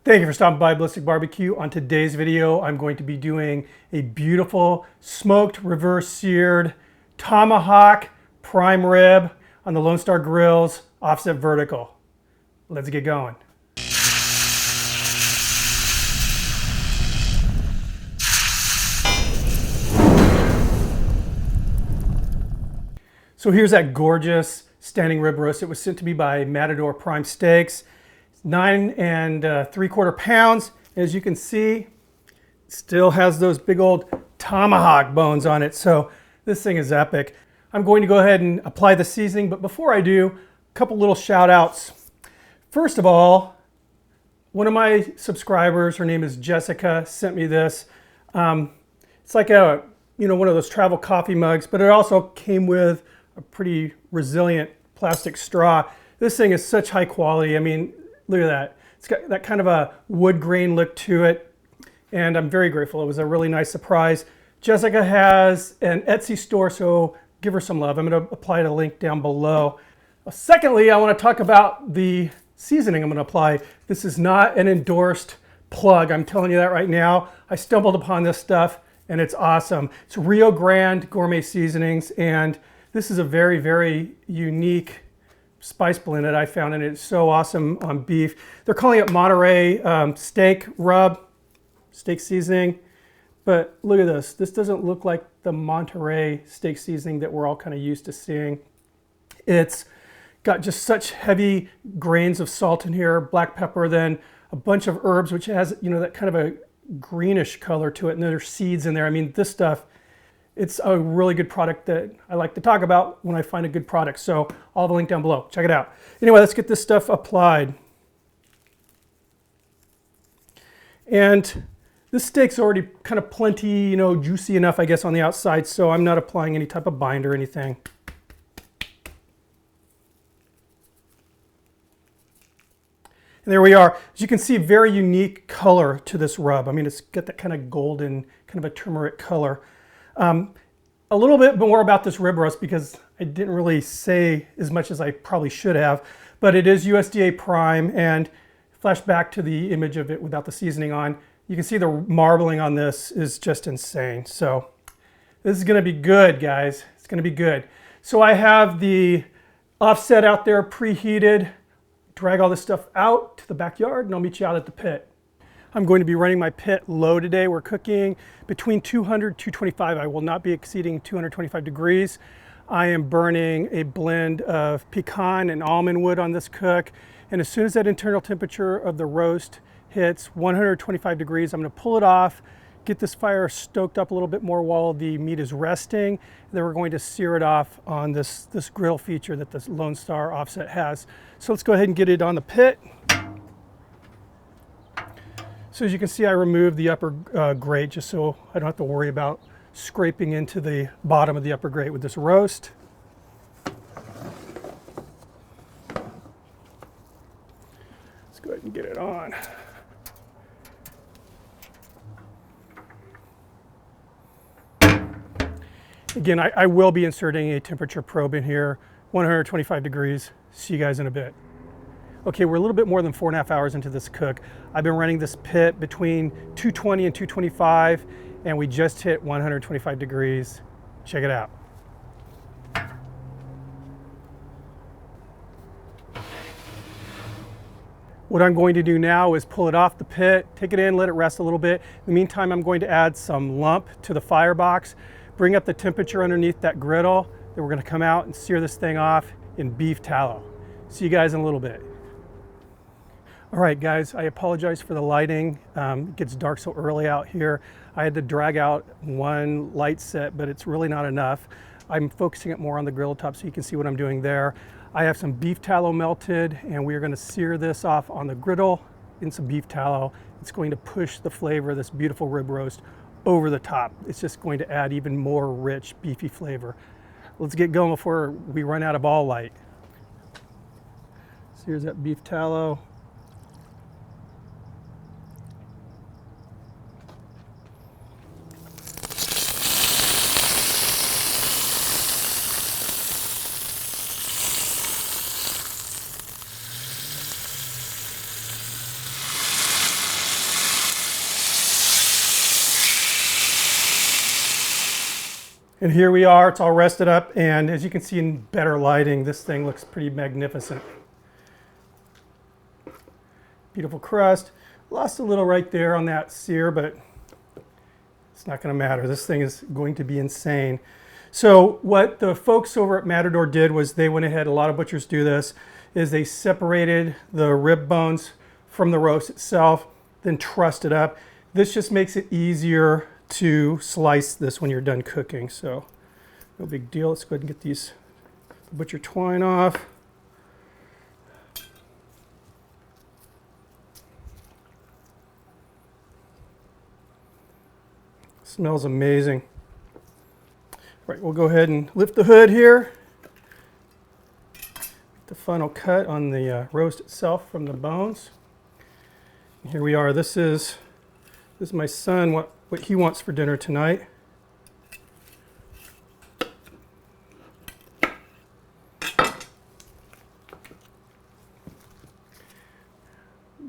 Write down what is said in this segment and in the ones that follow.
Thank you for stopping by Ballistic Barbecue. On today's video, I'm going to be doing a beautiful smoked reverse seared Tomahawk prime rib on the Lone Star Grills offset vertical. Let's get going. So here's that gorgeous standing rib roast. It was sent to me by Matador Prime Steaks. 9 3/4 pounds. As you can see, it still has those big old tomahawk bones on it. So this thing is epic. I'm going to go ahead and apply the seasoning, but before I do, a couple little shout outs. First of all, one of my subscribers, her name is Jessica, sent me this. It's like a, one of those travel coffee mugs, but it also came with a pretty resilient plastic straw. This thing is such high quality. I mean, look at that. It's got that kind of a wood grain look to it, and I'm very grateful. It was a really nice surprise. Jessica has an Etsy store, so give her some love. I'm going to apply the link down below. Secondly, I want to talk about the seasoning I'm going to apply. This is not an endorsed plug. I'm telling you that right now. I stumbled upon this stuff, and it's awesome. It's Rio Grande Gourmet Seasonings, and this is a very, very unique spice blend that I found, and it's so awesome on beef. They're calling it Monterey steak rub, steak seasoning, but look at this. This doesn't look like the Monterey steak seasoning that we're all kind of used to seeing. It's got just such heavy grains of salt in here, black pepper, then a bunch of herbs, which has, that kind of a greenish color to it, and there's seeds in there. I mean, this stuff, it's a really good product that I like to talk about when I find a good product. So I'll have a link down below. Check it out. Anyway, let's get this stuff applied. And this steak's already kind of plenty, juicy enough, I guess, on the outside. So I'm not applying any type of bind or anything. And there we are. As you can see, very unique color to this rub. I mean, it's got that kind of golden, kind of a turmeric color. A little bit more about this rib roast, because I didn't really say as much as I probably should have, but it is USDA prime, and flash back to the image of it without the seasoning on. You can see the marbling on this is just insane. So this is going to be good, guys. It's going to be good. So I have the offset out there preheated. Drag all this stuff out to the backyard, and I'll meet you out at the pit. I'm going to be running my pit low today. We're cooking between 200 225. I will not be exceeding 225 degrees. I am burning a blend of pecan and almond wood on this cook. And as soon as that internal temperature of the roast hits 125 degrees, I'm going to pull it off, get this fire stoked up a little bit more while the meat is resting. Then we're going to sear it off on this grill feature that this Lone Star offset has. So let's go ahead and get it on the pit. So as you can see, I removed the upper grate just so I don't have to worry about scraping into the bottom of the upper grate with this roast. Let's go ahead and get it on. Again, I will be inserting a temperature probe in here, 125 degrees. See you guys in a bit. Okay, we're a little bit more than 4.5 hours into this cook. I've been running this pit between 220 and 225, and we just hit 125 degrees. Check it out. What I'm going to do now is pull it off the pit, take it in, let it rest a little bit. In the meantime, I'm going to add some lump to the firebox, bring up the temperature underneath that griddle. Then we're going to come out and sear this thing off in beef tallow. See you guys in a little bit. All right, guys, I apologize for the lighting. It gets dark so early out here. I had to drag out one light set, but it's really not enough. I'm focusing it more on the grill top so you can see what I'm doing there. I have some beef tallow melted, and we are going to sear this off on the griddle in some beef tallow. It's going to push the flavor of this beautiful rib roast over the top. It's just going to add even more rich, beefy flavor. Let's get going before we run out of all light. So here's that beef tallow. And here we are, it's all rested up, and as you can see in better lighting, this thing looks pretty magnificent. Beautiful crust. Lost a little right there on that sear, but it's not going to matter. This thing is going to be insane. So what the folks over at Matador did was they went ahead, a lot of butchers do this, is they separated the rib bones from the roast itself, then trussed it up. This just makes it easier to slice this when you're done cooking. So no big deal. Let's go ahead and get these butcher twine off. Smells amazing. Right, we'll go ahead and lift the hood here. The final cut on the roast itself from the bones. And here we are. This is my son, what he wants for dinner tonight.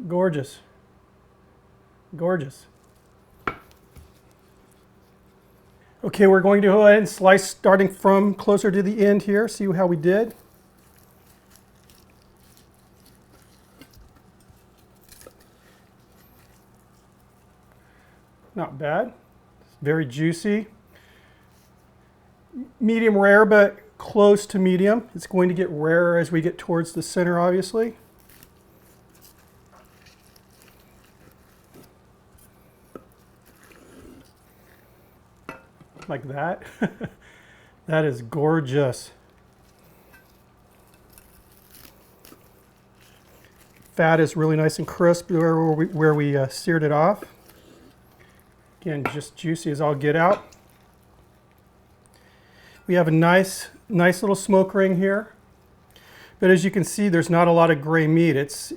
Gorgeous. Gorgeous. Okay, we're going to go ahead and slice starting from closer to the end here, see how we did. Not bad. It's very juicy. Medium rare, but close to medium. It's going to get rarer as we get towards the center, obviously. Like that. That is gorgeous. Fat is really nice and crisp where we seared it off. Again, just juicy as all get out. We have a nice little smoke ring here. But as you can see, there's not a lot of gray meat. It's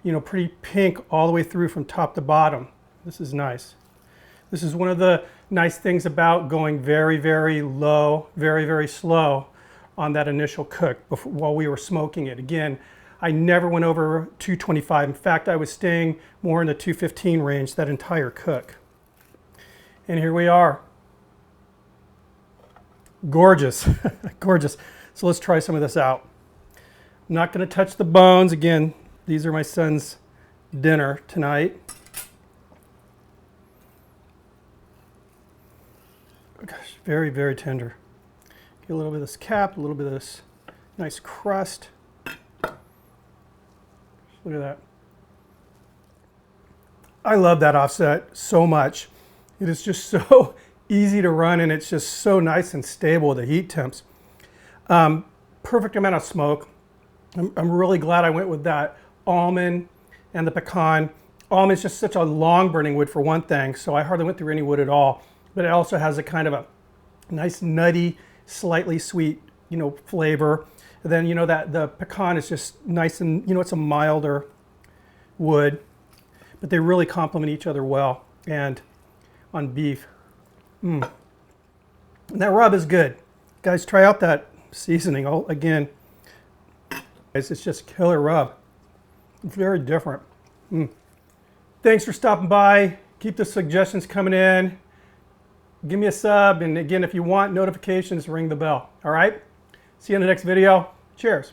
pretty pink all the way through from top to bottom. This is nice. This is one of the nice things about going very, very low, very, very slow on that initial cook while we were smoking it. Again, I never went over 225. In fact, I was staying more in the 215 range that entire cook. And here we are. Gorgeous, gorgeous. So let's try some of this out. I'm not going to touch the bones. Again, these are my son's dinner tonight. Gosh, very, very tender. Get a little bit of this cap, a little bit of this nice crust. Look at that. I love that offset so much. It is just so easy to run, and it's just so nice and stable with the heat temps. Perfect amount of smoke. I'm really glad I went with that almond and the pecan. Almond's just such a long burning wood for one thing, so I hardly went through any wood at all. But it also has a kind of a nice nutty, slightly sweet, flavor. And then, that the pecan is just nice and, it's a milder wood. But they really complement each other well. And on beef, and that rub is good. Guys, try out that seasoning. Again, it's just killer rub. It's very different. Thanks for stopping by. Keep the suggestions coming in. Give me a sub, and again, if you want notifications, ring the bell. All right? See you in the next video. Cheers.